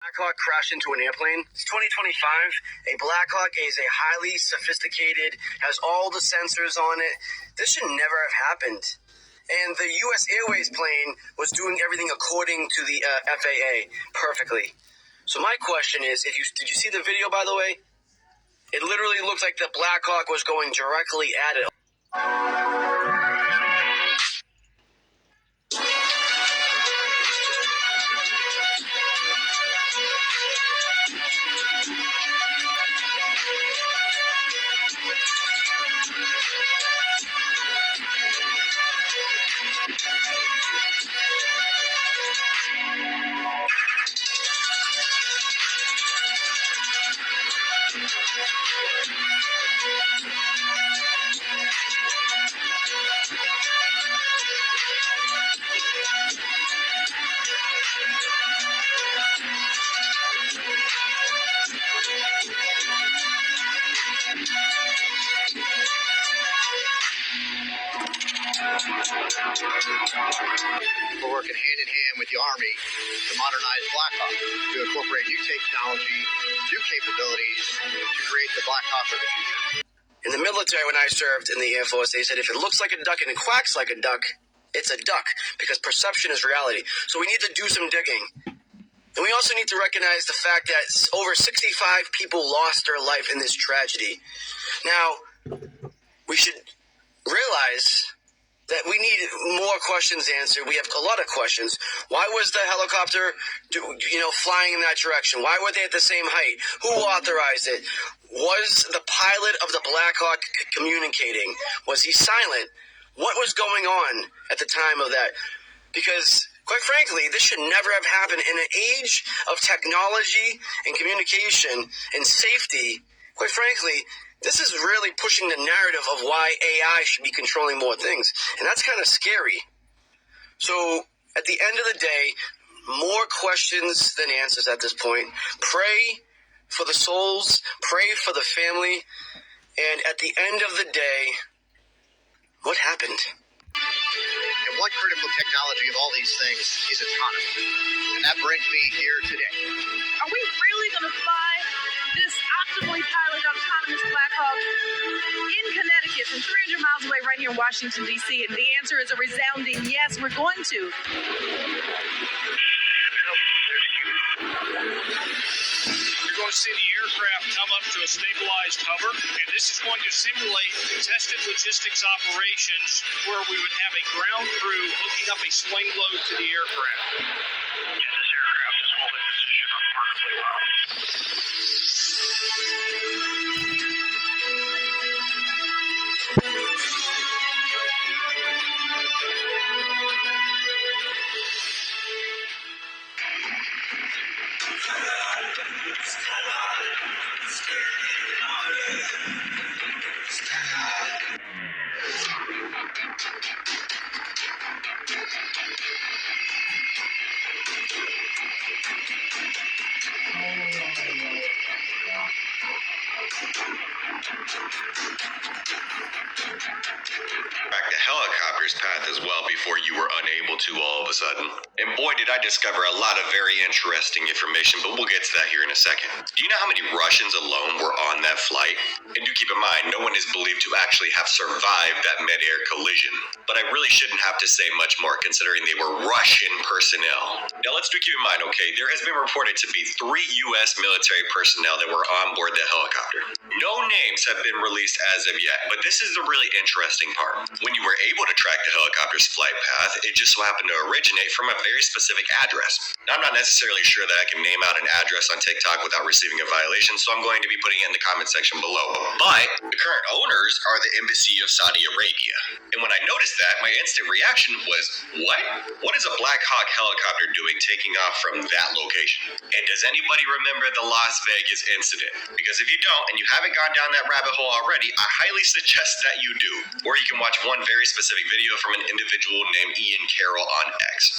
Black Hawk crashed into an airplane. It's 2025. A Black Hawk is a highly sophisticated, has all the sensors on it. This should never have happened. And the U.S. Airways plane was doing everything according to the FAA perfectly. So my question is, did you see the video, by the way? It literally looked like the Black Hawk was going directly at it. We're working hand in hand with the Army to modernize Black Hawk, to incorporate new technology, new capabilities to create the Black Hawk of the future. In the military, when I served in the Air Force, they said if it looks like a duck and it quacks like a duck, it's a duck, because perception is reality. So we need to do some digging. And we also need to recognize the fact that over 65 people lost their life in this tragedy. Now, we should realize that we need more questions answered. We have a lot of questions. Why was the helicopter, flying in that direction? Why were they at the same height? Who authorized it? Was the pilot of the Black Hawk communicating? Was he silent? What was going on at the time of that? Because, quite frankly, this should never have happened. In an age of technology and communication and safety, quite frankly, this is really pushing the narrative of why AI should be controlling more things. And that's kind of scary. So, at the end of the day, more questions than answers at this point. Pray for the souls, pray for the family, and at the end of the day, what happened? And one critical technology of all these things is autonomy. And that brings me here today. Are we really going to fly this optimally piloted autonomous Black Hawk in Connecticut from 300 miles away right here in Washington, D.C.? And the answer is a resounding yes, we're going to. You're going to see the aircraft come up to a stabilized hover, and this is going to simulate contested logistics operations where we would have a ground crew hooking up a swing load to the aircraft. Yeah, this aircraft is holding position remarkably well. The helicopter's path as well before you were unable to all of a sudden. And boy, did I discover a lot of very interesting information, but we'll get to that here in a second. Do you know how many Russians alone were on that flight? And do keep in mind, no one is believed to actually have survived that mid-air collision. But I really shouldn't have to say much more considering they were Russian personnel. Now let's do keep in mind, okay, there has been reported to be 3 U.S. military personnel that were on board the helicopter. No names have been released as of yet, but this is the really interesting part. When you were able to track the helicopter's flight path, it just so happened to originate from a very specific address. Now, I'm not necessarily sure that I can name out an address on TikTok without receiving a violation, so I'm going to be putting it in the comment section below. But the current owners are the Embassy of Saudi Arabia. And when I noticed that, my instant reaction was, what? What is a Black Hawk helicopter doing taking off from that location? And does anybody remember the Las Vegas incident? Because if you don't, and you haven't gone down that rabbit hole already, I highly suggest that you do. Or you can watch one very specific video from an individual named Ian Carroll on X.